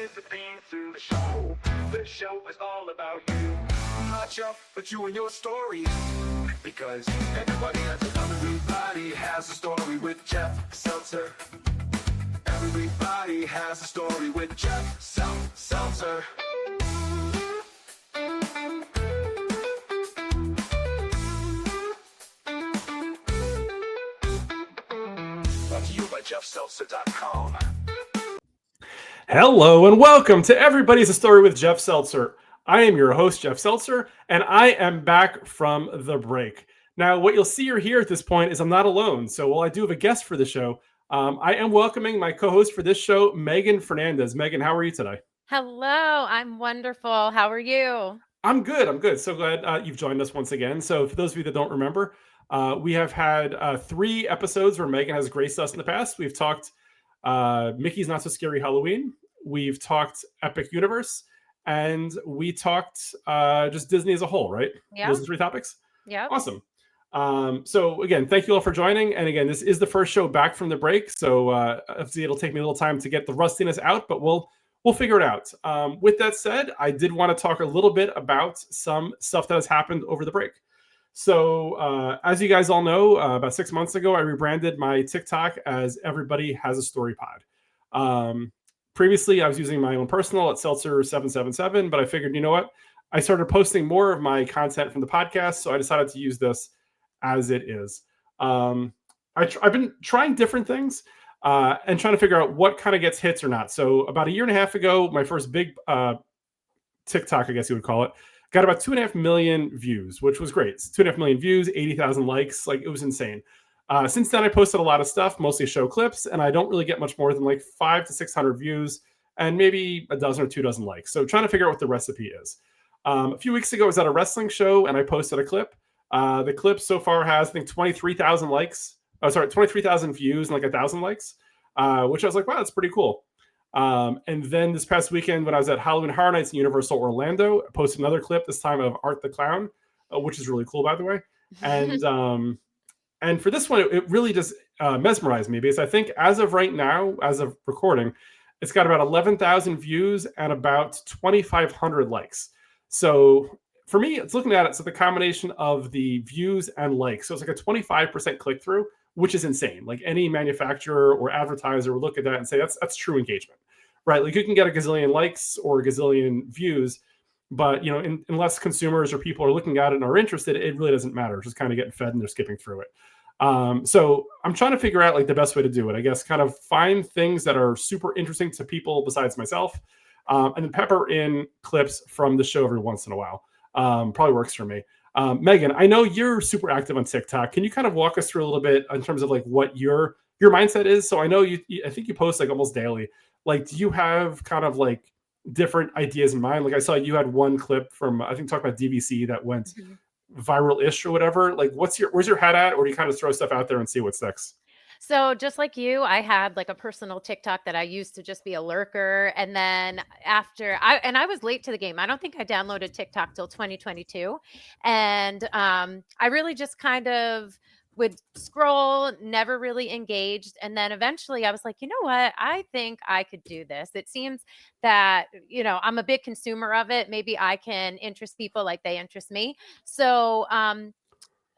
is the theme to the show. The show is all about you, not you, but you and your stories. Because everybody has a story with Jeff Seltzer. Everybody has a story with Jeff Seltzer. Brought to you by JeffSeltzer.com. Hello and welcome to Everybody's a Story with Jeff Seltzer. I am your host, Jeff Seltzer, and I am back from the break. Now, what you'll see or hear at this point is I'm not alone. So while I do have a guest for the show, I am welcoming my co-host for this show, Megan Fernandez. Megan, how are you today? Hello, I'm wonderful. How are you? I'm good. I'm good. So glad you've joined us once again. So for those of you that don't remember, we have had 3 episodes where Megan has graced us in the past. We've talked Mickey's Not So Scary Halloween. We've talked Epic Universe, and we talked just Disney as a whole, right? Yeah. Those are 3 topics. Yep. Awesome. So again, thank you all for joining. And again, this is the first show back from the break, so obviously it'll take me a little time to get the rustiness out, but we'll figure it out. With that said, I did want to talk a little bit about some stuff that has happened over the break. So as you guys all know, about 6 months ago, I rebranded my TikTok as Everybody Has a Story Pod. Previously, I was using my own personal at Seltzer777, but I figured, you know what? I started posting more of my content from the podcast, so I decided to use this as it is. I've been trying different things and trying to figure out what kind of gets hits or not. So about a year and a half ago, my first big TikTok, I guess you would call it, got about 2.5 million views, which was great. It's 2.5 million views, 80,000 likes. Like, it was insane. Since then, I posted a lot of stuff, mostly show clips, and I don't really get much more than like 500 to 600 views and maybe a dozen or 2 dozen likes. So trying to figure out what the recipe is. A few weeks ago, I was at a wrestling show and I posted a clip. The clip so far has, I think, 23,000 likes. 23,000 views and like 1,000 likes, which I was like, wow, that's pretty cool. And then this past weekend, when I was at Halloween Horror Nights in Universal Orlando, I posted another clip, this time of Art the Clown, which is really cool, by the way. And for this one, it really just mesmerized me, because I think as of right now, as of recording, it's got about 11,000 views and about 2,500 likes. So for me, it's looking at it, so the combination of the views and likes. So it's like a 25% click through, which is insane. Like, any manufacturer or advertiser would look at that and say that's true engagement, right? Like, you can get a gazillion likes or a gazillion views, but unless consumers or people are looking at it and are interested, it really doesn't matter. It's just kind of getting fed and they're skipping through it. So I'm trying to figure out like the best way to do it. I guess kind of find things that are super interesting to people besides myself, and then pepper in clips from the show every once in a while. Probably works for me. Megan, I know you're super active on TikTok. Can you kind of walk us through a little bit in terms of like what your mindset is? So I know I think you post like almost daily. Like, do you have kind of like different ideas in mind? Like, I saw you had one clip from, I think, talk about DVC that went Mhm. viral-ish or whatever. Like, where's your head at, or do you kind of throw stuff out there and see what sticks? So just like you, I had like a personal TikTok that I used to just be a lurker. And then I was late to the game. I don't think I downloaded TikTok till 2022. And I really just kind of would scroll, never really engaged. And then eventually I was like, you know what? I think I could do this. It seems that, I'm a big consumer of it. Maybe I can interest people like they interest me. So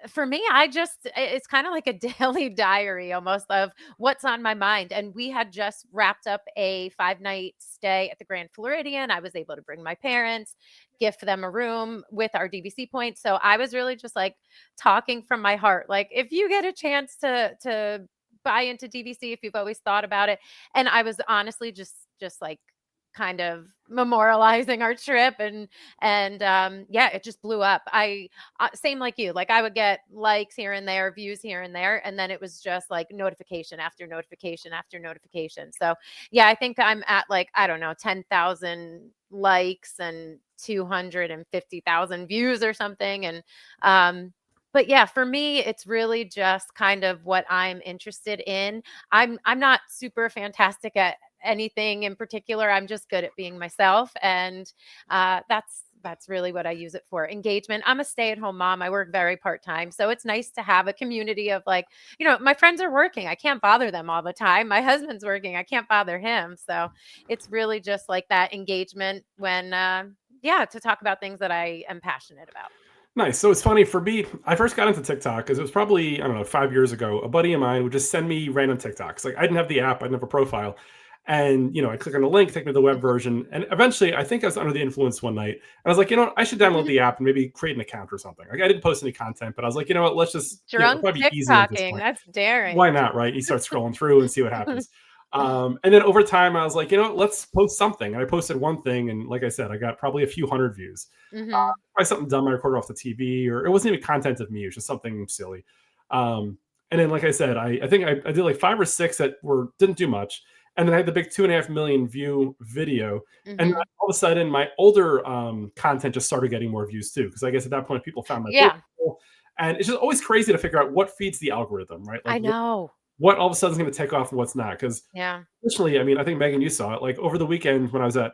for me, it's kind of like a daily diary almost of what's on my mind. And we had just wrapped up a 5-night stay at the Grand Floridian. I was able to bring my parents, gift them a room with our DVC points. So I was really just like talking from my heart. Like, if you get a chance to buy into DVC, if you've always thought about it. And I was honestly just like kind of memorializing our trip, and yeah, it just blew up. I Same like you, like I would get likes here and there, views here and there, and then it was just like notification after notification after notification. So yeah, I think I'm at like, I don't know, 10,000 likes and 250,000 views or something. And but yeah, for me, it's really just kind of what I'm interested in. I'm not super fantastic at anything in particular. I'm just good at being myself, and that's really what I use it for. Engagement. I'm a stay-at-home mom. I work very part-time. So it's nice to have a community of like, my friends are working. I can't bother them all the time. My husband's working. I can't bother him. So it's really just like that engagement when to talk about things that I am passionate about. Nice. So it's funny for me. I first got into TikTok because it was probably, I don't know, 5 years ago. A buddy of mine would just send me random TikToks. Like I didn't have the app, I didn't have a profile. And I click on the link, take me to the web version. And eventually I think I was under the influence one night. And I was like, I should download the app and maybe create an account or something. Like I didn't post any content, but I was like, what, let's just it'll Drunk probably be easy at this TikToking. point. That's daring. Why not, right? You start scrolling through and see what happens. And then over time, I was like, let's post something. And I posted one thing, and like I said, I got probably a few hundred views. Probably something dumb I recorded off the TV, or it wasn't even content of me; it was just something silly. And then, like I said, I think I did like 5 or 6 that didn't do much, and then I had the big 2.5 million view video, and all of a sudden, my older content just started getting more views too, because I guess at that point, people found my video, and it's just always crazy to figure out what feeds the algorithm, right? Like, I know. What all of a sudden is going to take off and what's not. Because traditionally, I mean, I think Megan, you saw it. Like over the weekend when I was at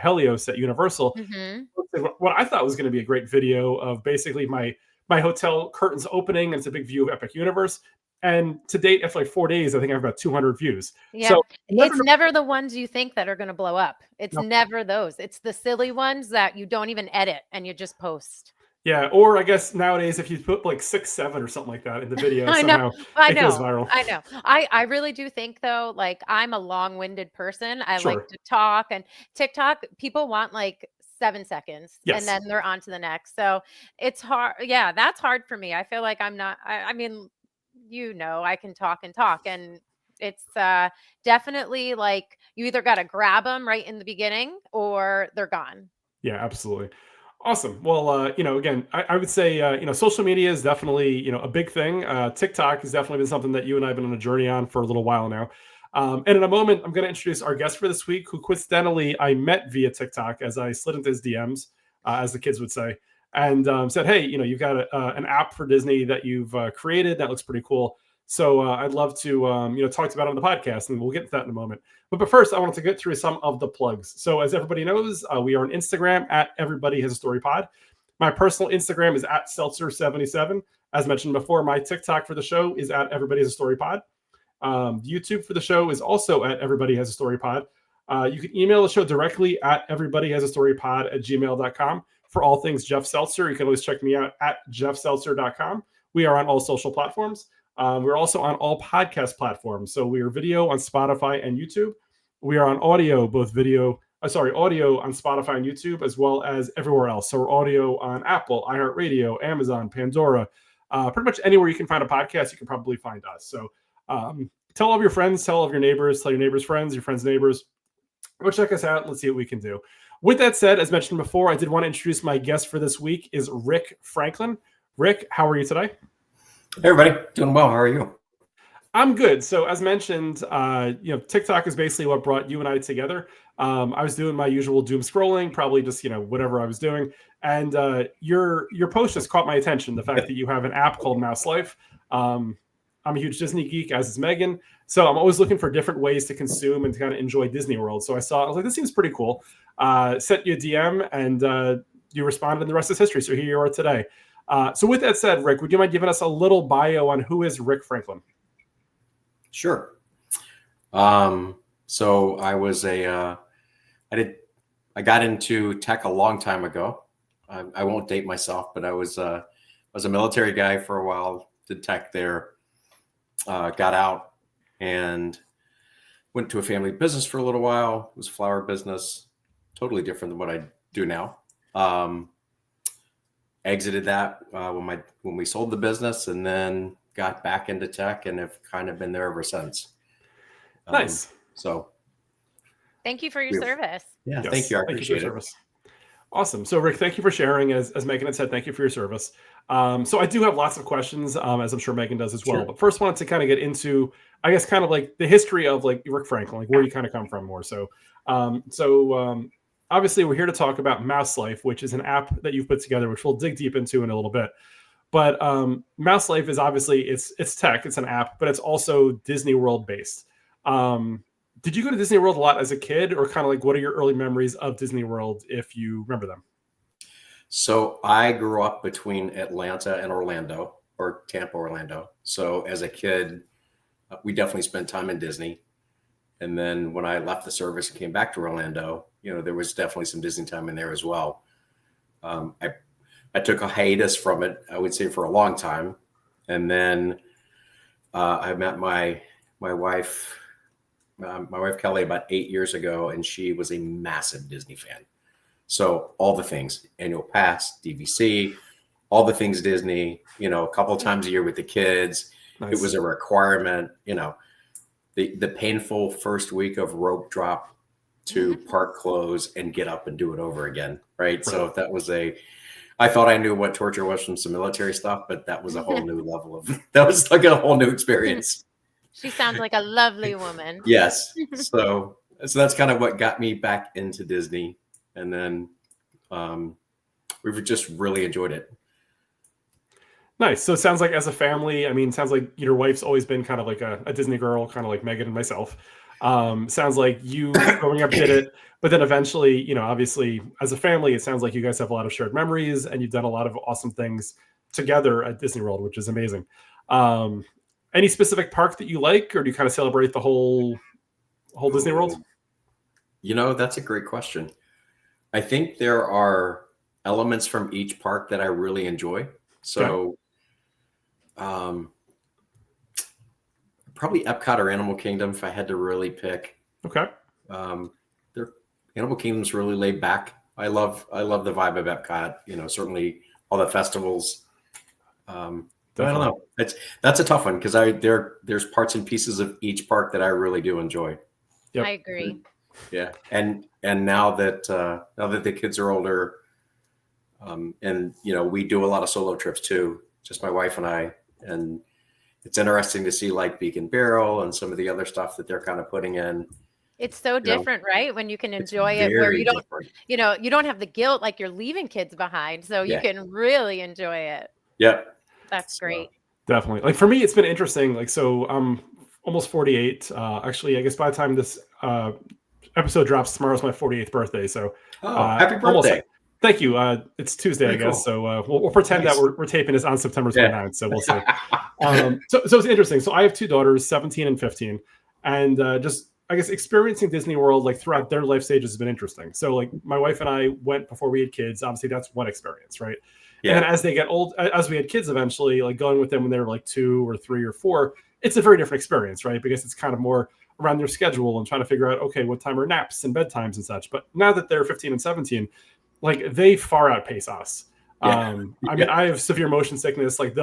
Helios at Universal, what I thought was going to be a great video of basically my hotel curtains opening, and it's a big view of Epic Universe. And to date, after like 4 days, I think I have about 200 views. Yeah, so it's never the ones you think that are going to blow up. It's never those. It's the silly ones that you don't even edit and you just post. Yeah, or I guess nowadays if you put like 6, 7 or something like that in the video, I somehow I it goes know. viral. I know. I really do think though, like I'm a long-winded person. I Sure. like to talk, and TikTok, people want like 7 seconds and Yes. then they're on to the next. So it's hard. Yeah, that's hard for me. I feel like I'm not, I mean, I can talk and talk, and it's definitely like you either got to grab them right in the beginning or they're gone. Yeah, absolutely. Awesome. Well, again, I would say, social media is definitely, a big thing. TikTok has definitely been something that you and I have been on a journey on for a little while now. And in a moment, I'm going to introduce our guest for this week, who coincidentally I met via TikTok as I slid into his DMs, as the kids would say, and said, hey, you've got an app for Disney that you've created that looks pretty cool. So I'd love to, talk about it on the podcast, and we'll get to that in a moment. But first, I wanted to get through some of the plugs. So as everybody knows, we are on Instagram at Everybody Has a Story Pod. My personal Instagram is at Seltzer77. As mentioned before, my TikTok for the show is at Everybody Has a Story Pod. YouTube for the show is also at Everybody Has a Story Pod. You can email the show directly at everybodyhasastorypod@gmail.com. For all things Jeff Seltzer, you can always check me out at jeffseltzer.com. We are on all social platforms. We're also on all podcast platforms. So we are video on Spotify and YouTube. We are on audio, audio on Spotify and YouTube, as well as everywhere else. So we're audio on Apple, iHeartRadio, Amazon, Pandora, pretty much anywhere you can find a podcast, you can probably find us. So tell all of your friends, tell all of your neighbors, tell your neighbors' friends, your friends' neighbors. Go check us out. Let's see what we can do. With that said, as mentioned before, I did want to introduce my guest for this week is Rick Franklin. Rick, how are you today? Hey everybody, doing well. How are you? I'm good. So as mentioned, TikTok is basically what brought you and I together. I was doing my usual doom scrolling, probably just, whatever I was doing. And your post just caught my attention. The fact that you have an app called Mouse Life. I'm a huge Disney geek, as is Megan. So I'm always looking for different ways to consume and to kind of enjoy Disney World. So I was like, this seems pretty cool. Sent you a DM and you responded, and the rest is history. So here you are today. So with that said, Rick, would you mind giving us a little bio on who is Rick Franklin? Sure. So I was I got into tech a long time ago. I won't date myself, but I was a military guy for a while, did tech there, got out and went to a family business for a little while. It was a flower business, totally different than what I do now. Exited that when we sold the business, and then got back into tech and have kind of been there ever since. Nice. So thank you for your service. Yeah, Yes, thank you. I thank appreciate you for it. your service. Awesome. So Rick, thank you for sharing. As Megan had said, thank you for your service. So I do have lots of questions, as I'm sure Megan does as well. Sure. But first wanted to kind of get into, I guess, kind of like the history of like Rick Franklin, like where you kind of come from more. So obviously we're here to talk about Mouse Life, which is an app that you've put together, which we'll dig deep into in a little bit. But Mouse Life is obviously it's tech, it's an app, but it's also Disney World based. Did you go to Disney World a lot as a kid, or kind of like what are your early memories of Disney World, if you remember them? So I grew up between Atlanta and Orlando, or Tampa, Orlando. So as a kid, we definitely spent time in Disney. And then when I left the service and came back to Orlando, there was definitely some Disney time in there as well. I took a hiatus from it, I would say, for a long time. And then I met my wife, Kelly, about 8 years ago, and she was a massive Disney fan. So all the things, annual pass, DVC, all the things Disney, a couple of times a year with the kids. Nice. It was a requirement, the painful first week of rope drop to park close and get up and do it over again. Right. So that was I thought I knew what torture was from some military stuff, but that was a whole new level that was like a whole new experience. She sounds like a lovely woman. Yes. So that's kind of what got me back into Disney. And then we've just really enjoyed it. Nice. So it sounds like as a family, I mean, it sounds like your wife's always been kind of like a Disney girl, kind of like Megan and myself. Sounds like you growing up did it, but then eventually, obviously as a family, it sounds like you guys have a lot of shared memories and you've done a lot of awesome things together at Disney World, which is amazing. Any specific park that you like, or do you kind of celebrate the whole Disney World? That's a great question. I think there are elements from each park that I really enjoy. So, probably Epcot or Animal Kingdom if I had to really pick. Okay. Animal Kingdom's really laid back. I love the vibe of Epcot. Certainly all the festivals. I don't know. That's a tough one because there's parts and pieces of each park that I really do enjoy. Yep. I agree. Yeah, and now that the kids are older, and we do a lot of solo trips too, just my wife and I, and it's interesting to see like Beacon Barrel and some of the other stuff that they're kind of putting in. It's so different, right? When you can enjoy it where you don't, you don't have the guilt like you're leaving kids behind, so you can really enjoy it. Yeah, that's great. Definitely. Like for me, it's been interesting. Like, so I'm almost 48. Actually, I guess by the time this episode drops, tomorrow's my 48th birthday. So happy birthday. Thank you. It's Tuesday, I guess. Cool. So we'll pretend that we're taping this on September 29th. So we'll see. So it's interesting. So I have two daughters, 17 and 15. And just, I guess, experiencing Disney World like throughout their life stages has been interesting. So like my wife and I went before we had kids. Obviously, that's one experience, right? Yeah. And then as they get old, as we had kids eventually, like going with them when they were like 2 or 3 or 4, it's a very different experience, right? Because it's kind of more around their schedule and trying to figure out, okay, what time are naps and bedtimes and such. But now that they're 15 and 17, like they far outpace us. I mean, I have severe motion sickness. Like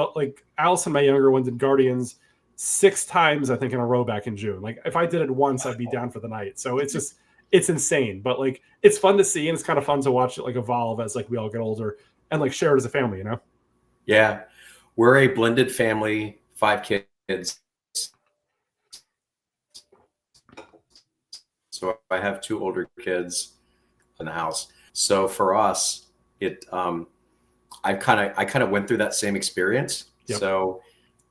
Allison, my younger one, did Guardians 6 times, I think, in a row back in June. Like if I did it once, I'd be down for the night. So it's just, it's insane. But like, it's fun to see, and it's kind of fun to watch it like evolve as like we all get older and like share it as a family, Yeah. We're a blended family, 5 kids. So I have 2 older kids in the house. So for us, I kind of went through that same experience. Yep. So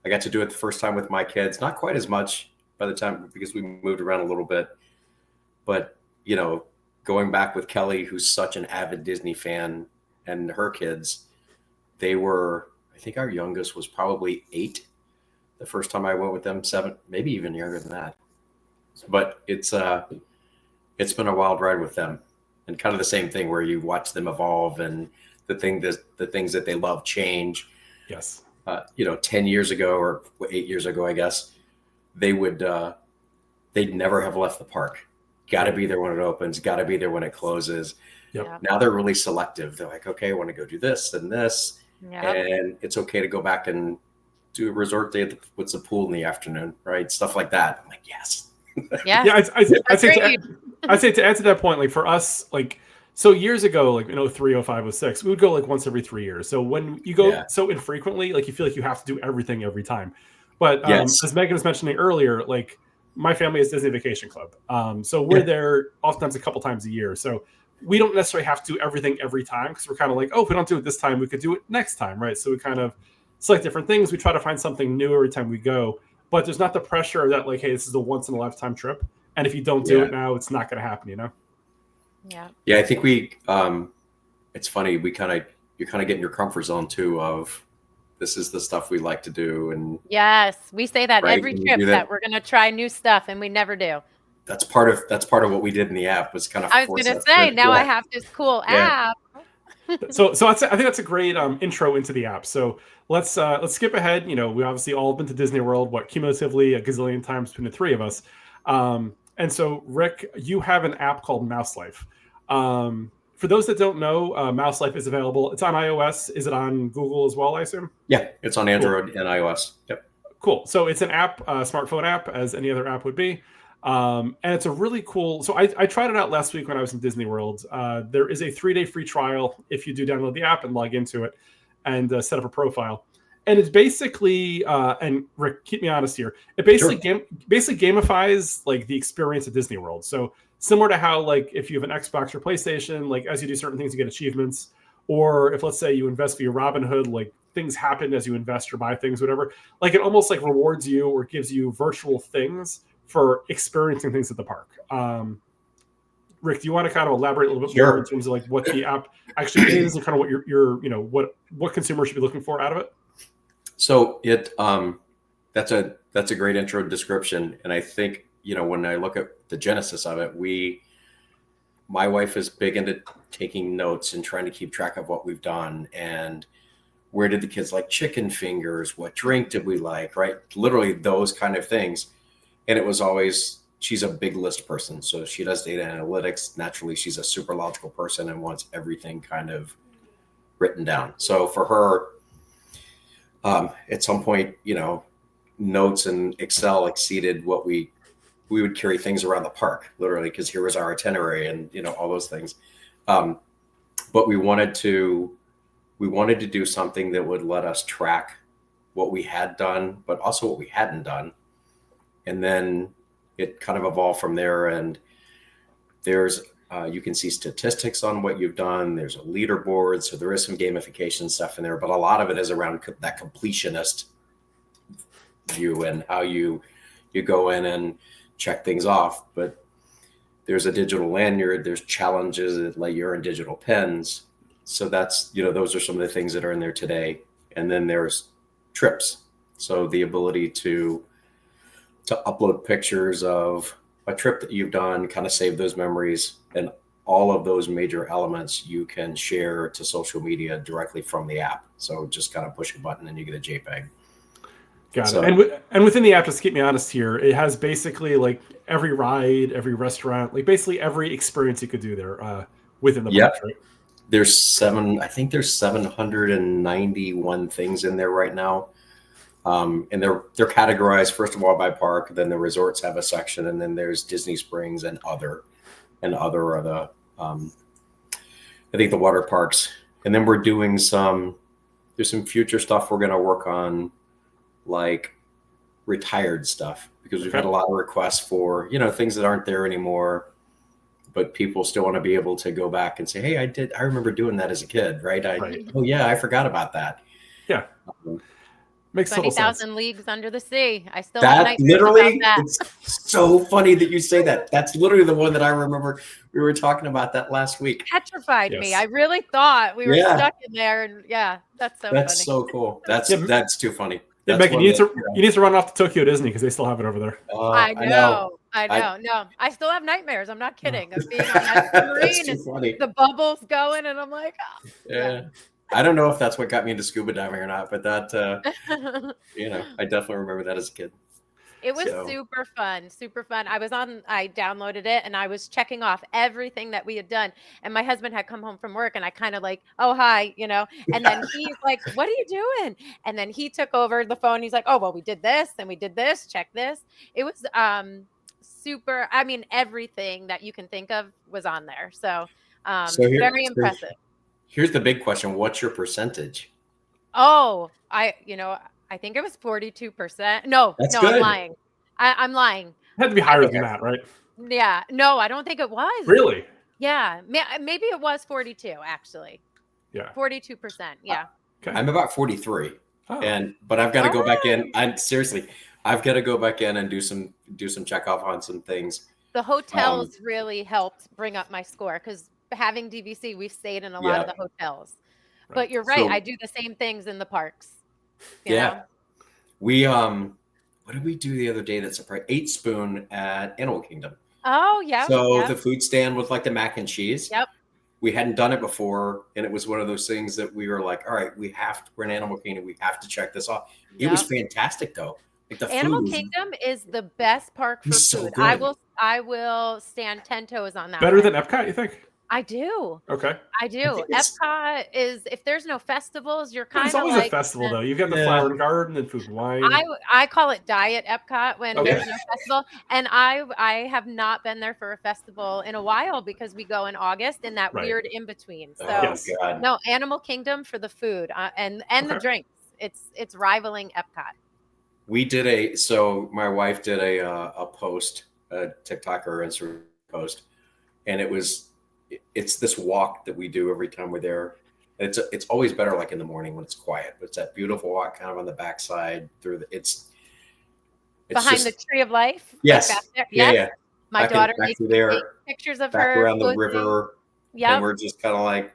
I got to do it the first time with my kids, not quite as much by the time because we moved around a little bit, but going back with Kelly, who's such an avid Disney fan, and her kids, I think our youngest was probably 8 the first time I went with them, 7, maybe even younger than that. But it's been a wild ride with them, and kind of the same thing where you watch them evolve and the things that they love change. Yes. 10 years ago or 8 years ago, I guess, they'd never have left the park. Got to be there when it opens, got to be there when it closes. Yep. Now they're really selective. They're like, okay, I want to go do this and this. Yep. And it's okay to go back and do a resort day with the pool in the afternoon, right? Stuff like that. I'm like, yes. Yeah. I'd say to add to that point, like for us, like, so years ago, like in 03, 05, 06, we would go like once every 3 years. So when you go so infrequently, like you feel like you have to do everything every time. But as Megan was mentioning earlier, like my family is Disney Vacation Club. So we're there oftentimes a couple times a year. So we don't necessarily have to do everything every time because we're kind of like, oh, if we don't do it this time, we could do it next time, right? So we kind of select different things. We try to find something new every time we go. But there's not the pressure that like, hey, this is a once in a lifetime trip. And if you don't do it now, it's not going to happen, Yeah. Yeah, I think it's funny. We kind of you kind of get in your comfort zone too of this is the stuff we like to do. And Yes, we say that Right, every when you trip do that that- we're going to try new stuff, and we never do. that's part of what we did in the app was kind of I was force going to us say, now I yeah. have this cool Yeah. app. So I think that's a great intro into the app. So let's skip ahead. You know, we obviously all been to Disney World, cumulatively a gazillion times between the three of us. And so Rick, you have an app called Mouse Life. For those that don't know, Mouse Life is available. It's on iOS. Is it on Google as well, I assume? Yeah, it's on Android and iOS. Yep. Cool. So it's an app, a smartphone app, as any other app would be. And it's a really cool. So I tried it out last week when I was in Disney World. There is a 3-day free trial if you do download the app and log into it and set up a profile. And it's basically, and Rick, keep me honest here. It basically basically gamifies like the experience at Disney World. So similar to how like if you have an Xbox or PlayStation, like as you do certain things, you get achievements. Or if let's say you invest via Robinhood, like things happen as you invest or buy things, whatever. Like it almost like rewards you or gives you virtual things for experiencing things at the park. Rick, do you want to kind of elaborate a little bit more in terms of like what the app actually is and kind of what your you know what consumers should be looking for out of it? So that's a great intro description, and I think when I look at the genesis of it, my wife is big into taking notes and trying to keep track of what we've done and where did the kids like chicken fingers, what drink did we like, right? Literally those kind of things. And it was always, she's a big list person. So she does data analytics. Naturally, she's a super logical person and wants everything kind of written down. So for her, at some point, notes and Excel exceeded what we would carry things around the park, literally, because here was our itinerary and, all those things. But we wanted to do something that would let us track what we had done, but also what we hadn't done. And then it kind of evolved from there. And there's, you can see statistics on what you've done. There's a leaderboard. So there is some gamification stuff in there, but a lot of it is around that completionist view and how you go in and check things off. But there's a digital lanyard, there's challenges that let you earn digital pens. So that's, those are some of the things that are in there today. And then there's trips. So the ability to upload pictures of a trip that you've done, kind of save those memories, and all of those major elements you can share to social media directly from the app. So just kind of push a button and you get a JPEG. Got it. And within the app, just keep me honest here, it has basically like every ride, every restaurant, like basically every experience you could do there within the park, right? There's 791 things in there right now. And they're categorized first of all by park, then the resorts have a section, and then there's Disney Springs and other are the I think the water parks. And then we're doing there's some future stuff we're going to work on, like retired stuff, because we've had a lot of requests for things that aren't there anymore, but people still want to be able to go back and say, hey, I remember doing that as a kid, right? Oh yeah, I forgot about that. Yeah. Makes 20,000 Leagues Under the Sea. I still have nightmares literally, about that. It's so funny that you say that. That's literally the one that I remember. We were talking about that last week. Petrified me. I really thought we were stuck in there, and that's funny. So cool. That's too funny. Yeah, Megan, you need to run off to Tokyo Disney because they still have it over there. I know. No, I still have nightmares. I'm not kidding. Of being on that submarine and the bubbles going, and I'm like, oh. Yeah. I don't know if that's what got me into scuba diving or not, but that, I definitely remember that as a kid. It was super fun, super fun. I downloaded it and I was checking off everything that we had done. And my husband had come home from work and I kind of like, oh, hi, and then he's like, what are you doing? And then he took over the phone. He's like, oh, well, we did this and we did this, check this. It was super. I mean, everything that you can think of was on there. So very impressive. Here's the big question. What's your percentage? Oh, I think it was 42%. No, That's no, good. I'm lying. I'm lying. It had to be higher than that, right? Yeah. No, I don't think it was. Really? Yeah. Maybe it was 42, actually. Yeah. 42%. Yeah. Okay. I'm about 43. But I've got to go back in. I've got to go back in and do some check off on some things. The hotels really helped bring up my score because having DVC, we've stayed in a lot of the hotels. But you're right. So- I do the same things in the parks. you Yeah. know? We what did we do the other day that surprised? 8 Spoon at Animal Kingdom. Oh, yeah. So yeah. the food stand with like the mac and cheese. Yep. We hadn't done it before, and it was one of those things that we were like, all right, we're in Animal Kingdom, we have to check this off. It was Yep. fantastic though. Like the Animal food was Kingdom is the best park for It's so food. good. I will stand 10 toes on that. Better one. than Epcot, you think? I do. Okay. I do. think it's- Epcot is, if there's no festivals, you're But kind it's of always like a festival, eh. though. You've got the Yeah. Flower Garden and Food and Wine. I call it Diet Epcot when Okay. there's no festival, and I have not been there for a festival in a while because we go in August in that Right. weird in between. So Oh Yes. God. no, Animal Kingdom for the food and the Okay. drinks. It's rivaling Epcot. We did my wife did a post, a TikTok or Instagram post, and it's this walk that we do every time we're there. It's always better like in the morning when it's quiet, but it's that beautiful walk kind of on the backside through it's Behind just, the Tree of Life. like yes, back there. yeah, Yes. yeah, My back daughter back makes through me there, take pictures of back her. around the posting. river, and Yep. we're just kind of like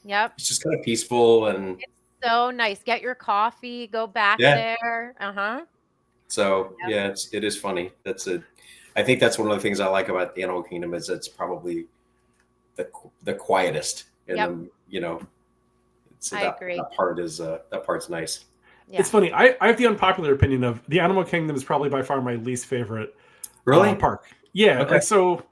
Yep. it's just kind of peaceful, and So nice. Get your coffee, go back Yeah. there. Uh-huh. so Yep. yeah, it is funny. I think that's one of the things I like about the Animal Kingdom is it's probably the quietest, and Yep. so I agree. that part's nice. Yeah. It's funny. I have the unpopular opinion of the Animal Kingdom is probably by far my least favorite park. Yeah. Okay. Like, so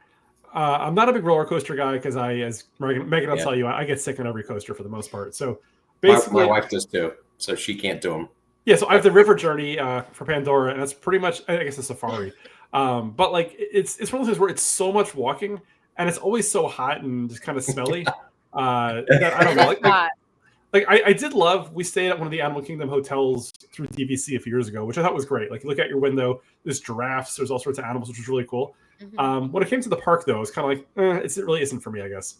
I'm not a big roller coaster guy because as Megan will Yeah. tell you, I get sick on every coaster for the most part. So My basically, wife does too, so she can't do them. yeah, so I have the River Journey for Pandora, and that's pretty much, I guess, a safari. But like, it's one of those things where it's so much walking, and it's always so hot and just kind of smelly. That I don't know. I did love. We stayed at one of the Animal Kingdom hotels through DVC a few years ago, which I thought was great. Like, you look out your window, there's giraffes, there's all sorts of animals, which was really cool. Mhm. When it came to the park, though, it's kind of like, it really isn't for me, I guess.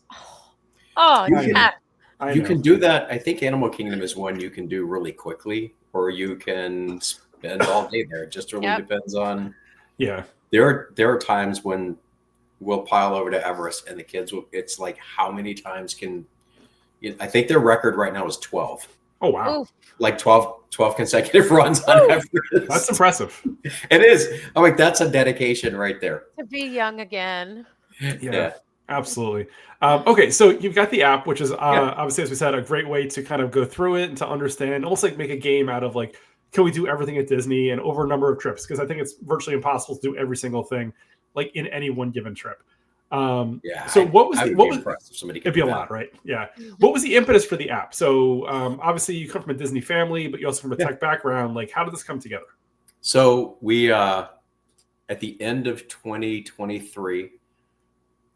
Oh, You can- yeah. I You know. can do that. I think Animal Kingdom is one you can do really quickly, or you can spend all day there. It just really Yep. depends on. Yeah. There are times when we'll pile over to Everest, and the kids will. It's like how many times can? I think their record right now is 12. Oh, wow. Oof. Like 12 consecutive runs on Ooh. Everest. That's impressive. It is. I'm like, that's a dedication right there. To be young again. Yeah. Absolutely. Okay, so you've got the app, which is obviously, as we said, a great way to kind of go through it and to understand, almost like make a game out of like, can we do everything at Disney and over a number of trips? Because I think it's virtually impossible to do every single thing like in any one given trip. Yeah. So what was I would what be was impressed if somebody could it'd be do a that. lot, right? Yeah. What was the impetus for the app? So obviously you come from a Disney family, but you also from a tech background. Like, how did this come together? So we at the end of 2023,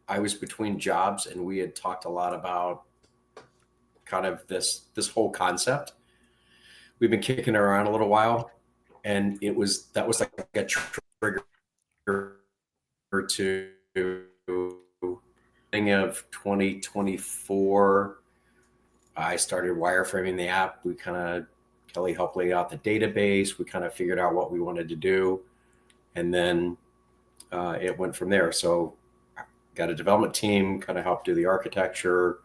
I was between jobs, and we had talked a lot about kind of this whole concept. We've been kicking it around a little while, and that was like a trigger to beginning of 2024. I started wireframing the app. Kelly helped lay out the database. We kind of figured out what we wanted to do, and then it went from there. So got a development team, kind of helped do the architecture,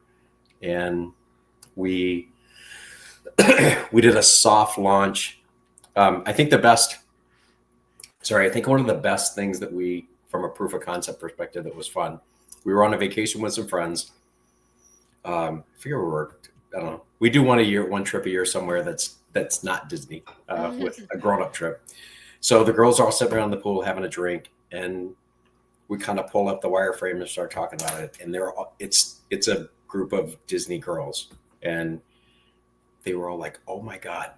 and we did a soft launch. I think one of the best things that we, from a proof of concept perspective, that was fun. We were on a vacation with some friends. I forget where we were. I don't know. We do one trip a year somewhere that's not Disney with a grown-up trip. So the girls are all sitting around the pool having a drink, and we kind of pull up the wireframe and start talking about it. And it's a group of Disney girls, and they were all like, "Oh my God,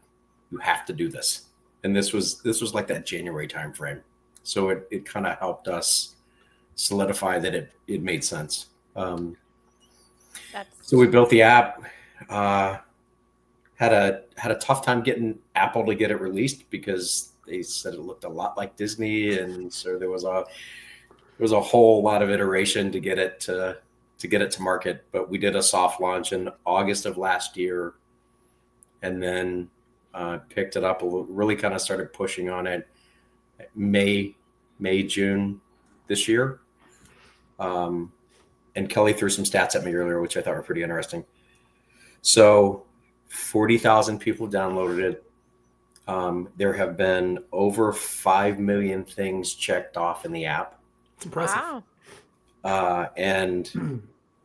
you have to do this." And this was like that January timeframe. So it kind of helped us solidify that it made sense. So we built the app. Had a tough time getting Apple to get it released because they said it looked a lot like Disney, and so there was a whole lot of iteration to get it to market. But we did a soft launch in August of last year, and then picked it up. Really kind of started pushing on it May, June this year. And Kelly threw some stats at me earlier, which I thought were pretty interesting. So 40,000 people downloaded it. There have been over 5 million things checked off in the app, It's impressive. Wow. and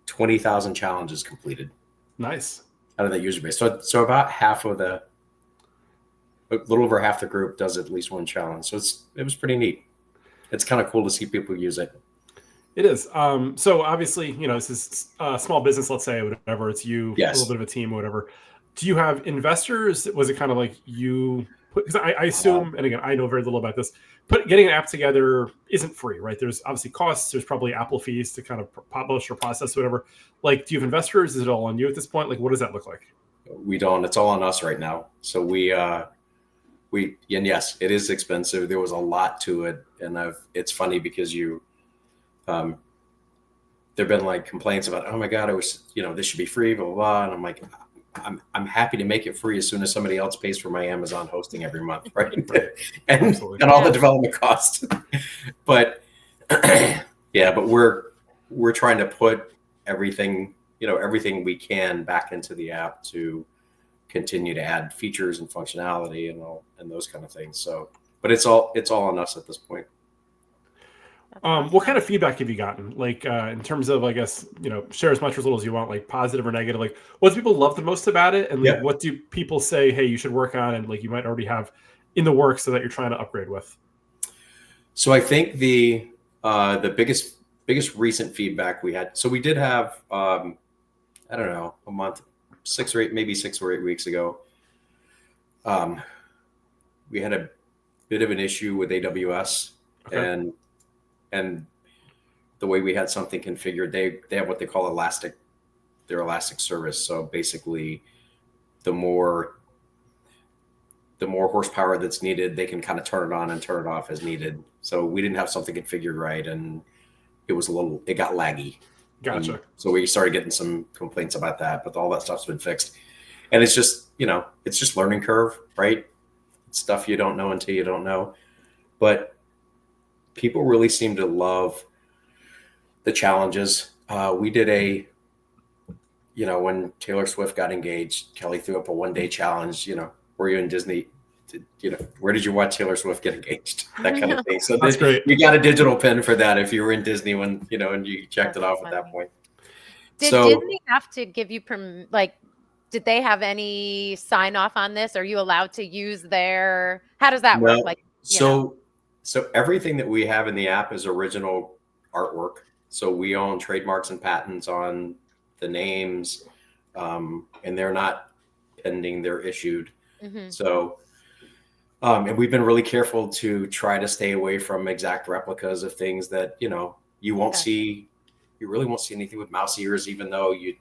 20,000 challenges completed Nice. out of that user base. So about a little over half the group does at least one challenge. So it was pretty neat. It's kind of cool to see people use it. It is. So obviously, this is a small business, let's say, whatever. It's you, Yes. a little bit of a team, or whatever. Do you have investors? Was it kind of like you put, because I assume, and again, I know very little about this, but getting an app together isn't free, right? There's obviously costs. There's probably Apple fees to kind of publish or process, whatever. Like, do you have investors? Is it all on you at this point? Like, what does that look like? We don't. It's all on us right now. So and yes, it is expensive. There was a lot to it, and it's funny because there've been like complaints about, oh my God, this should be free, blah, blah, blah. And I'm like, I'm happy to make it free as soon as somebody else pays for my Amazon hosting every month, right? and all the development costs. But but we're trying to put everything we can back into the app to continue to add features and functionality and those kind of things. So, but it's all on us at this point. What kind of feedback have you gotten? Like, in terms of, I guess, share as much or as little as you want, like positive or negative. Like, what do people love the most about it? And like, what do people say, hey, you should work on, and like you might already have in the works so that you're trying to upgrade with? So I think the biggest recent feedback we had, so we did have, I don't know, a month, 6 or 8 weeks ago. We had a bit of an issue with AWS. Okay. And the way we had something configured, they have what they call their Elastic service. So basically, the more horsepower that's needed, they can kind of turn it on and turn it off as needed. So we didn't have something configured right, and it got laggy. Gotcha. And so we started getting some complaints about that, but all that stuff's been fixed. And it's just, it's just learning curve, right? It's stuff you don't know until you don't know. But people really seem to love the challenges. We did when Taylor Swift got engaged, Kelly threw up a 1-day challenge, were you in Disney? Where did you watch Taylor Swift get engaged? That kind of thing. So that's great. You got a digital pin for that if you were in Disney when, and you checked it off at that point. Did Disney have to give you did they have any sign off on this? Are you allowed to use how does that work? Like, So everything that we have in the app is original artwork. So we own trademarks and patents on the names, and they're not pending, they're issued. Mm-hmm. So, and we've been really careful to try to stay away from exact replicas of things that, you won't see. You really won't see anything with mouse ears, even though you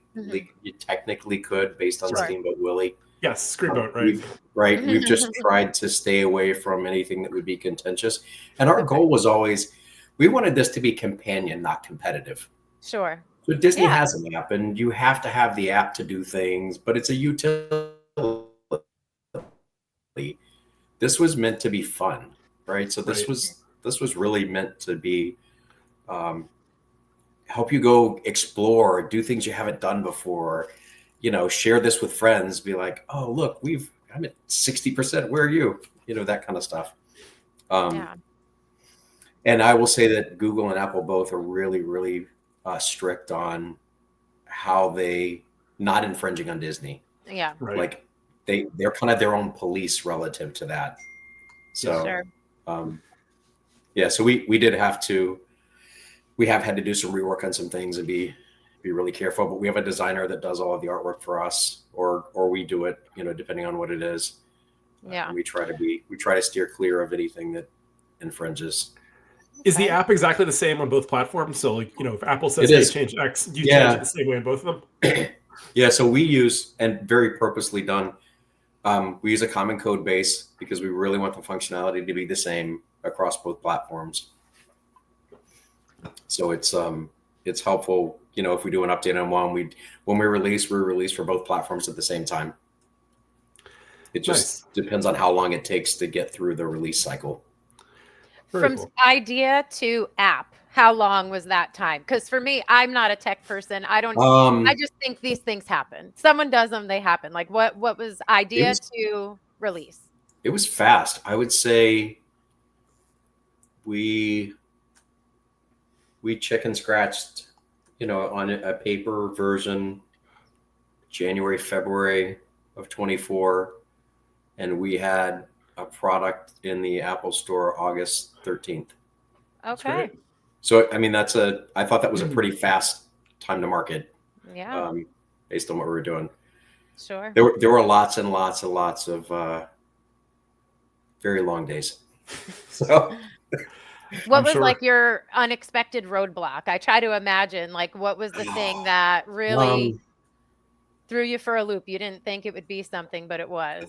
technically could based on Steamboat Willie. Yes, Screenboat, right? Right. We've just tried to stay away from anything that would be contentious. And our goal was always, we wanted this to be companion, not competitive. Sure. So Disney has an app, and you have to have the app to do things, but it's a utility. This was meant to be fun, right? So this was really meant to be help you go explore, do things you haven't done before. Share this with friends, be like, oh, look, I'm at 60%. Where are you? That kind of stuff. And I will say that Google and Apple both are really, really strict on how they not infringing on Disney. Yeah. Right. Like they're kind of their own police relative to that. So, so we have had to do some rework on some things and be really careful, but we have a designer that does all of the artwork for us, or we do it, depending on what it is. Yeah. We try to steer clear of anything that infringes. Is the app exactly the same on both platforms? So like, if Apple says they change X, do you change it the same way in both of them? Yeah. So we use, and very purposely done, we use a common code base because we really want the functionality to be the same across both platforms. So it's helpful, if we do an update on one, when we release for both platforms at the same time. It just depends on how long it takes to get through the release cycle. From idea to app, How long was that time? Because for me, I'm not a tech person. I just think these things happen. Someone does them, they happen. Like what was idea to release? It was fast. I would say we chicken scratched, on a paper version January, February of 24, and we had a product in the Apple Store August 13th. Okay. So, I mean, I thought that was a pretty fast time to market. Yeah. Based on what we were doing. Sure. There were lots and lots and lots of very long days. So what was like your unexpected roadblock? I try to imagine, like, what was the thing that really threw you for a loop? You didn't think it would be something, but it was.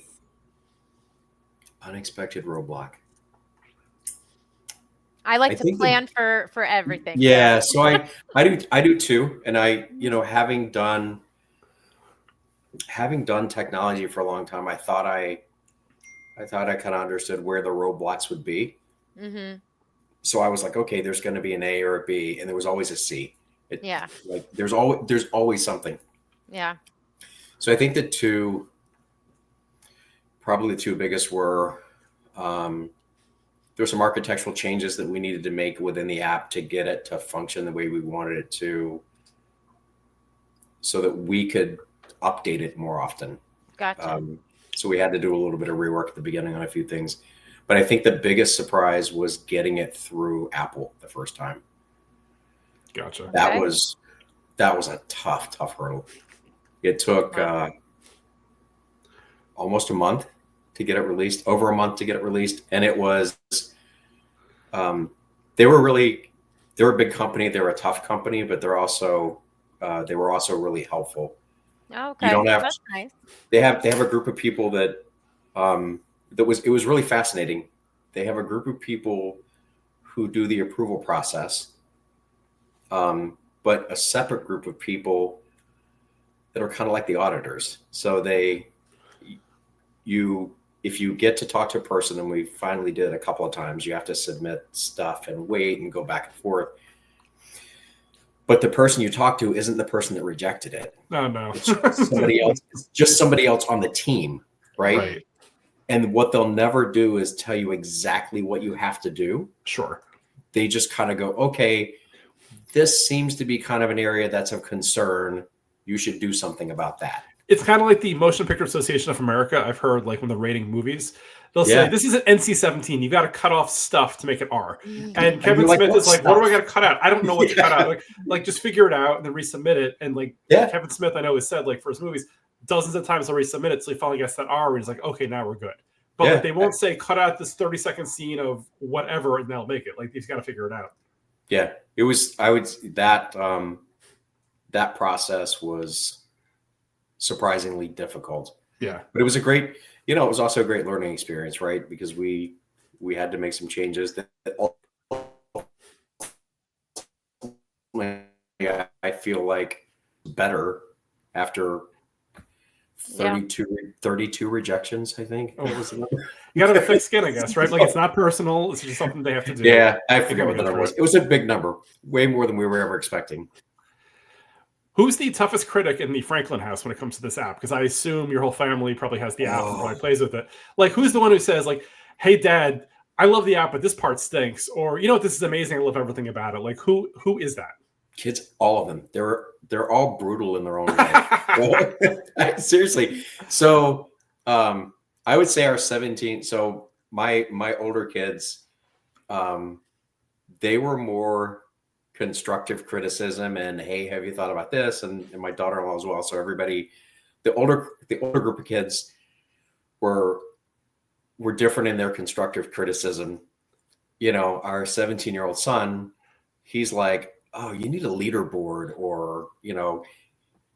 Unexpected roadblock. I like to plan for everything. Yeah, so I do too, and having done technology for a long time, I thought I kind of understood where the roadblocks would be. Mm-hmm. So I was like, okay, there's going to be an A or a B, and there was always a C. Like there's always something. Yeah. So I think the two biggest were there's some architectural changes that we needed to make within the app to get it to function the way we wanted it to, so that we could update it more often. Gotcha. So we had to do a little bit of rework at the beginning on a few things. But I think the biggest surprise was getting it through Apple the first time. Gotcha. That was a tough hurdle. It took almost a month to get it released, over a month to get it released. And it was, they were a big company. They were a tough company, but they were also really helpful. Okay. That's nice. They have a group of people that, it was really fascinating. They have a group of people who do the approval process, but a separate group of people that are kind of like the auditors. So if you get to talk to a person, and we finally did it a couple of times, you have to submit stuff and wait and go back and forth. But the person you talk to isn't the person that rejected it. No. It's somebody else. It's just somebody else on the team, right? And what they'll never do is tell you exactly what you have to do. Sure. They just kind of go, okay, this seems to be kind of an area that's of concern. You should do something about that. It's kind of like the Motion Picture Association of America. I've heard, like, when they're rating movies, they'll say, this is an NC-17. You got to cut off stuff to make it R. And Kevin Smith is like, what do I got to cut out? I don't know what to cut out. Like, just figure it out and then resubmit it. And Kevin Smith, I know, has said, like, for his movies, dozens of times they'll resubmit it. So he finally gets that R, and he's like, okay, now we're good. But they won't say, cut out this 30-second scene of whatever, and they'll make it. Like, he's got to figure it out. Yeah, that process was surprisingly difficult. Yeah. But it was it was also a great learning experience, right? Because we had to make some changes that I feel like better after 32 rejections, I think. Oh, what was the number? You got to have thick skin, I guess, right? Like, it's not personal. It's just something they have to do. Yeah, I forget what the number was. It was a big number, way more than we were ever expecting. Who's the toughest critic in the Franklin house when it comes to this app? Because I assume your whole family probably has the app and probably plays with it. Like, who's the one who says, like, hey, Dad, I love the app, but this part stinks. Or, you know what, this is amazing. I love everything about it. Like, who is that? Kids, all of them. They're all brutal in their own way. Seriously. So I would say our 17. So my older kids, they were more constructive criticism and, hey, have you thought about this? And my daughter-in-law as well. So everybody, the older group of kids were different in their constructive criticism. Our 17-year-old son, he's like, oh, you need a leaderboard, or,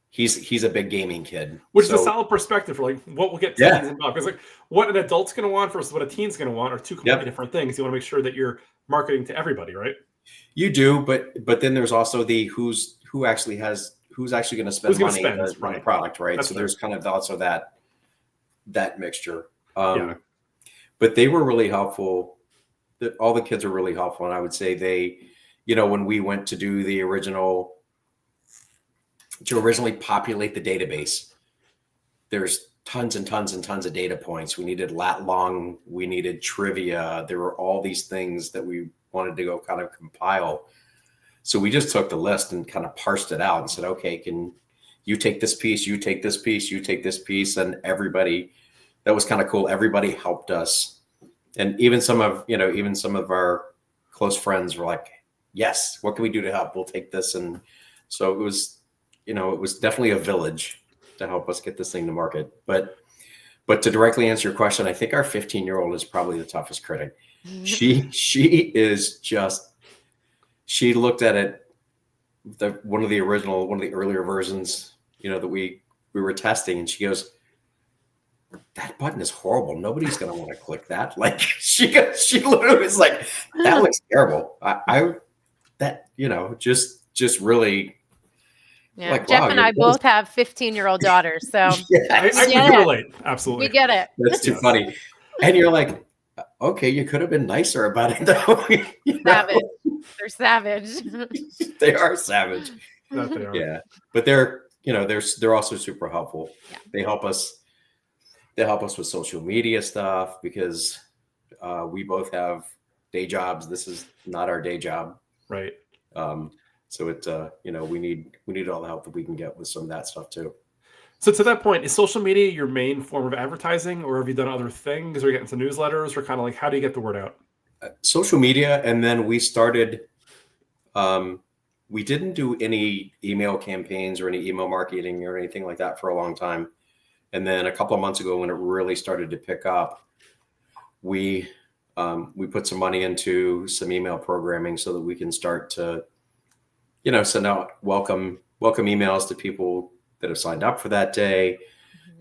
he's a big gaming kid. Which is a solid perspective for, like, what will get teens involved. Because, like, what an adult's going to want versus what a teen's going to want are two completely different things. You want to make sure that you're marketing to everybody, right? You do, but then there's also the who's actually going to spend money on the product, right? That's there's kind of also that mixture. But they were really helpful. All the kids are really helpful, and I would say when we went to do the originally populate the database, there's tons and tons and tons of data points. We needed lat long, we needed trivia. There were all these things that we wanted to go kind of compile. So we just took the list and kind of parsed it out and said, okay, can you take this piece, you take this piece, you take this piece, and everybody, that was kind of cool. Everybody helped us. And even some of our close friends were like, yes, what can we do to help? We'll take this. And so it was definitely a village to help us get this thing to market. But to directly answer your question, I think our 15-year-old is probably the toughest critic. She looked at it, one of the earlier versions, that we were testing, and she goes, that button is horrible. Nobody's going to want to click that. Like she literally was like, that looks terrible. Just really. Yeah, like, Jeff wow, and I both have 15-year-old daughters, so I can relate. Absolutely. we get it. That's too funny. And you're like, okay, you could have been nicer about it though. Savage. They're savage. They are savage. That they are. Yeah. But they're also super helpful. Yeah. They help us with social media stuff because we both have day jobs. This is not our day job. Right. So it we need all the help that we can get with some of that stuff too. So to that point, is social media your main form of advertising, or have you done other things, or get into newsletters, or kind of like how do you get the word out? Social media, and then we started. We didn't do any email campaigns or any email marketing or anything like that for a long time, and then a couple of months ago, when it really started to pick up, we put some money into some email programming so that we can start to, send out welcome emails to people that have signed up for that day,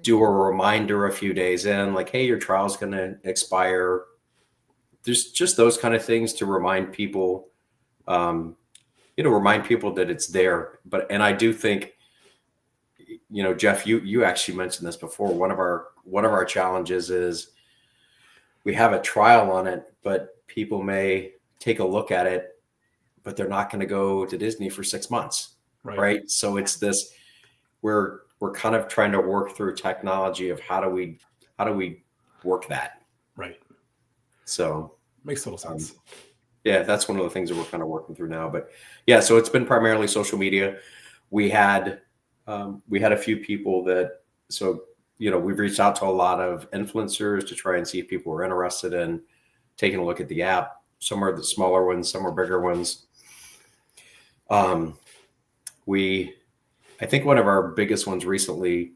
do a reminder a few days in, like, hey, your trial's going to expire. There's just those kind of things to remind people, that it's there. And I do think, Jeff, you actually mentioned this before. One of our challenges is we have a trial on it, but people may take a look at it, but they're not going to go to Disney for 6 months. Right. So it's this, we're kind of trying to work through technology of how do we work that. Right. So makes total sense. Yeah, that's one of the things that we're kind of working through now. But yeah, so it's been primarily social media. We had a few people we've reached out to a lot of influencers to try and see if people were interested in taking a look at the app. Some are the smaller ones, some are bigger ones. I think one of our biggest ones recently,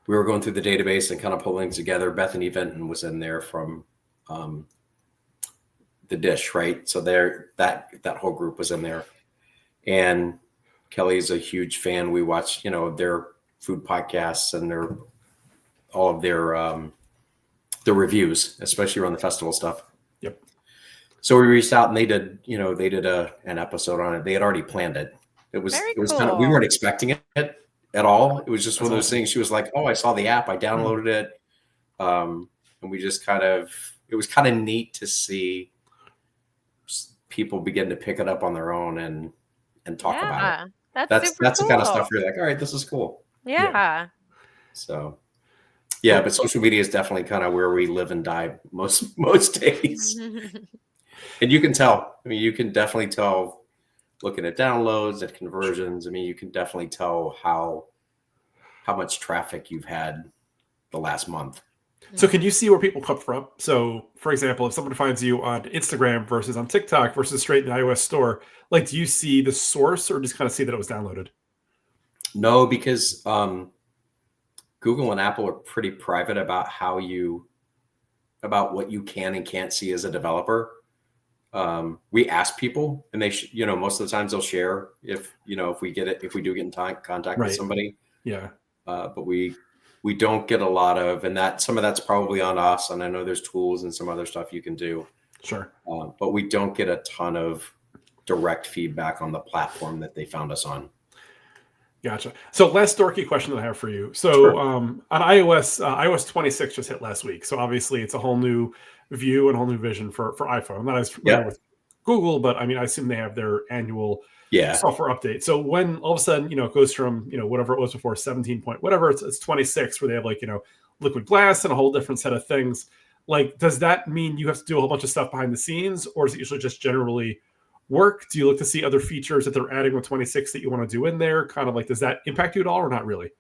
we were going through the database and kind of pulling together. Bethany Vinton was in there from The Dish, right? So that whole group was in there. And Kelly's a huge fan. We watch, their food podcasts and all of their reviews, especially around the festival stuff. Yep. So we reached out and they did an episode on it. They had already planned it. It was cool. kind of, we weren't expecting it at all. It was just one of those things. She was like, oh, I saw the app. I downloaded it. And we just it was kind of neat to see people begin to pick it up on their own and talk about it. That's super the cool. kind of stuff you're like, all right, this is cool. Yeah. So yeah, but social media is definitely kind of where we live and die most days. And you can tell. I mean, you can definitely tell looking at downloads, at conversions. I mean, you can definitely tell how much traffic you've had the last month. So can you see where people come from? So for example, if someone finds you on Instagram versus on TikTok versus straight in the iOS store, like, do you see the source or just kind of see that it was downloaded? No, because Google and Apple are pretty private about about what you can and can't see as a developer. We ask people, and they, most of the times they'll share if we do get in contact with somebody. Yeah. But we don't get a lot of, and some of that's probably on us. And I know there's tools and some other stuff you can do. Sure. But we don't get a ton of direct feedback on the platform that they found us on. Gotcha. So last dorky question that I have for you. So Sure. On iOS 26 just hit last week. So obviously it's a whole new view and a whole new vision for iPhone. I'm not as familiar with Google, but I mean, I assume they have their annual Yeah. software update. So when all of a sudden, it goes from, whatever it was before, 17 point, whatever, it's 26, where they have like, liquid glass and a whole different set of things. Like, does that mean you have to do a whole bunch of stuff behind the scenes, or is it usually just generally work? Do you look to see other features that they're adding with 26 that you want to do in there? Kind of like, does that impact you at all or not really?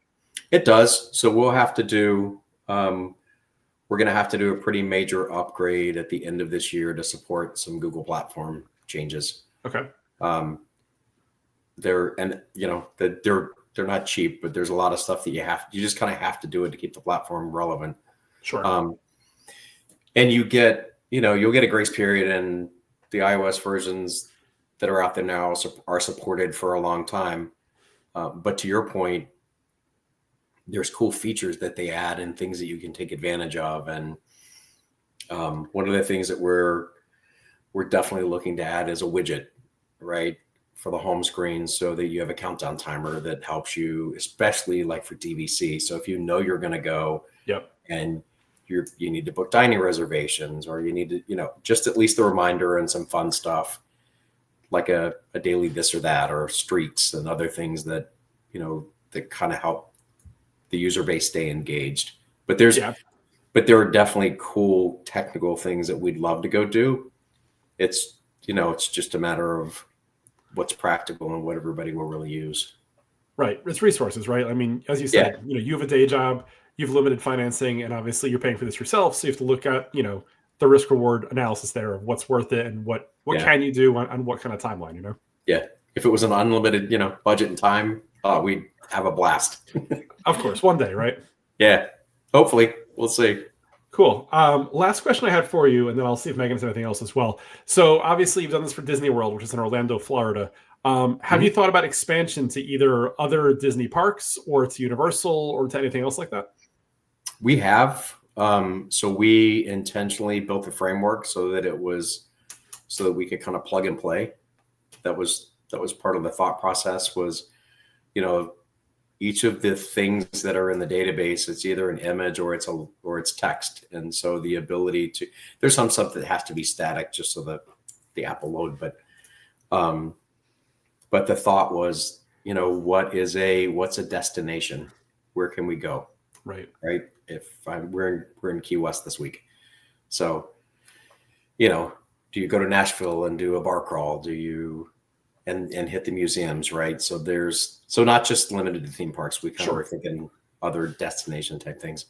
It does. So we'll have to do, we're going to have to do a pretty major upgrade at the end of this year to support some Google platform changes. Okay. They're not cheap, but there's a lot of stuff that you just kind of have to do it to keep the platform relevant. Sure. And you'll get a grace period, and the iOS versions that are out there now are supported for a long time. But to your point, there's cool features that they add and things that you can take advantage of. And one of the things that we're definitely looking to add is a widget, right, for the home screen, so that you have a countdown timer that helps you, especially like for DVC. So if you're going to go, yep, and you need to book dining reservations, or you need to, just at least a reminder and some fun stuff like a daily this or that, or streaks and other things that, that kind of help the user base stay engaged. But there are definitely cool technical things that we'd love to go do. It's just a matter of what's practical and what everybody will really use. Right. It's resources, right? I mean, as you said, you have a day job, you have limited financing, and obviously you're paying for this yourself. So you have to look at, the risk reward analysis there of what's worth it and what can you do on what kind of timeline, Yeah. If it was an unlimited, budget and time, we'd have a blast. Of course. One day, right? Yeah. Hopefully. We'll see. Cool. Last question I had for you, and then I'll see if Megan has anything else as well. So obviously you've done this for Disney World, which is in Orlando, Florida. Have you thought about expansion to either other Disney parks or to Universal or to anything else like that? We have. So we intentionally built the framework so that we could kind of plug and play. That was part of the thought process was, each of the things that are in the database, it's either an image or it's text. And so the ability there's some stuff that has to be static just so that the app will load. But the thought was, what's a destination? Where can we go? Right. Right. We're in Key West this week. So, do you go to Nashville and do a bar crawl? Do you, and hit the museums, right? So not just limited to theme parks. We kind of were thinking other destination type things,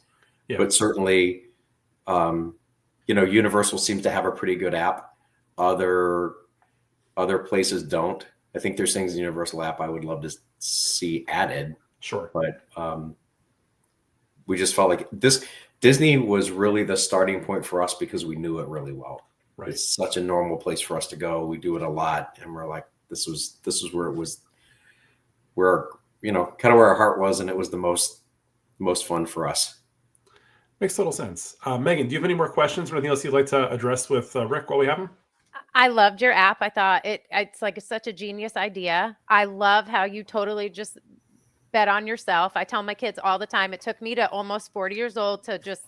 but certainly, Universal seems to have a pretty good app. Other places don't. I think there's things in the Universal app I would love to see added. Sure. But we just felt like Disney was really the starting point for us because we knew it really well. Right. It's such a normal place for us to go. We do it a lot, and we're like, this was where it was, where kind of where our heart was, and it was the most fun for us. Makes total sense. Megan, do you have any more questions or anything else you'd like to address with Rick while we have him? I loved your app. I thought it's like such a genius idea. I love how you totally just bet on yourself. I tell my kids all the time, it took me to almost 40 years old to just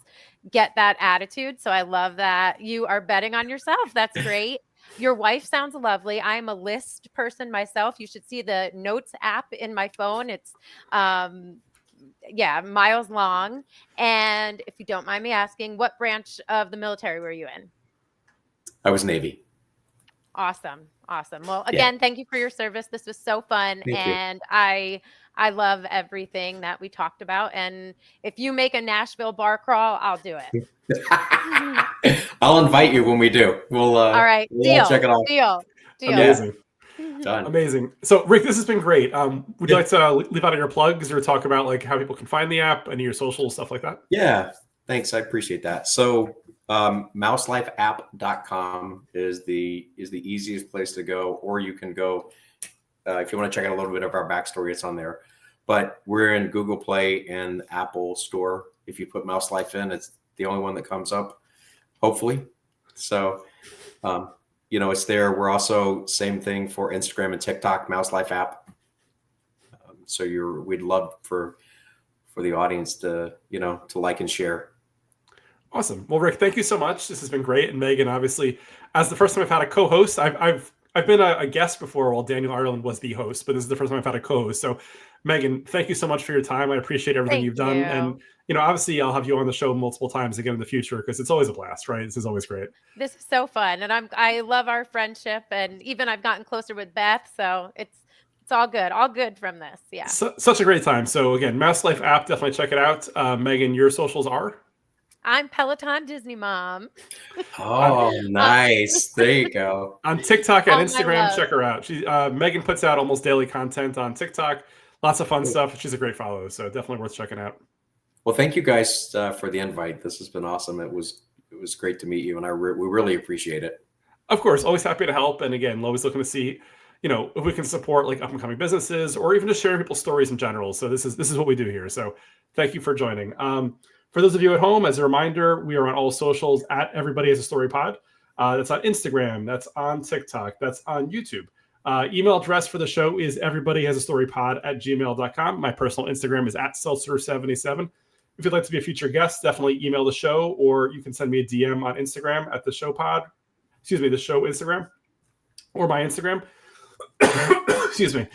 get that attitude. So I love that you are betting on yourself. That's great. Your wife sounds lovely. I'm a list person myself. You should see the Notes app in my phone. It's miles long. And if you don't mind me asking, what branch of the military were you in? I was Navy. Awesome. Well, again, thank you for your service. This was so fun. And I love everything that we talked about. And if you make a Nashville bar crawl, I'll do it. I'll invite you when we do. We'll all right. Deal. Check it out. Deal. Amazing. Done. Amazing. So Rick, this has been great. Would you like to leave out your plugs or talk about like how people can find the app and your social stuff like that? Yeah. Thanks. I appreciate that. So mouselifeapp.com is the easiest place to go, or you can go if you want to check out a little bit of our backstory, it's on there. But we're in Google Play and Apple Store. If you put Mouse Life in, it's the only one that comes up, hopefully. So, it's there. We're also same thing for Instagram and TikTok, Mouse Life app. We'd love for the audience to like and share. Awesome. Well, Rick, thank you so much. This has been great. And Megan, obviously, as the first time I've had a co-host, I've been a guest before while Daniel Ireland was the host, but this is the first time I've had a co-host. So, Megan, thank you so much for your time. I appreciate everything Thank you've done. you. And, obviously I'll have you on the show multiple times again in the future because it's always a blast, right? This is always great. This is so fun, and I love our friendship, and even I've gotten closer with Beth, so it's all good from this. Yeah. Such a great time. So again, Mouse Life app, definitely check it out. Megan, your socials are? I'm Peloton Disney Mom. Oh, nice. There you go. On TikTok and All my Instagram, love. check her out. Megan puts out almost daily content on TikTok. Lots of fun stuff. She's a great follow, so definitely worth checking out. Well, thank you guys for the invite. This has been awesome. It was great to meet you, and we really appreciate it. Of course, always happy to help. And again, always looking to see, if we can support like up and coming businesses or even just sharing people's stories in general. So this is what we do here. So thank you for joining. For those of you at home, as a reminder, we are on all socials at Everybody Has a Story Pod. That's on Instagram. That's on TikTok. That's on YouTube. Email address for the show is everybodyhasastorypod@gmail.com. My personal Instagram is @seltzer77. If you'd like to be a future guest, definitely email the show, or you can send me a DM on Instagram at the show Instagram, or my Instagram. Excuse me.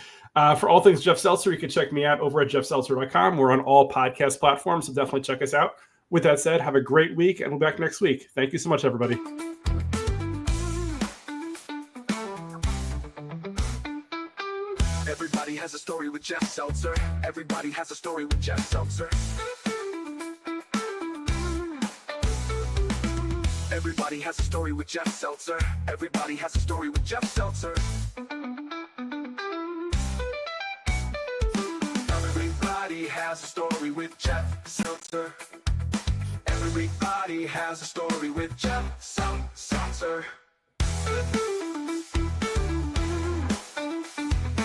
For all things Jeff Seltzer, you can check me out over at jeffseltzer.com. We're on all podcast platforms, so definitely check us out. With that said, have a great week, and we'll be back next week. Thank you so much, everybody. Everybody has a story with Jeff Seltzer. Everybody has a story with Jeff Seltzer. Everybody has a story with Jeff Seltzer. Everybody has a story with Jeff Seltzer. Everybody has a story with Jeff Seltzer. Everybody has a story with Jeff Seltzer.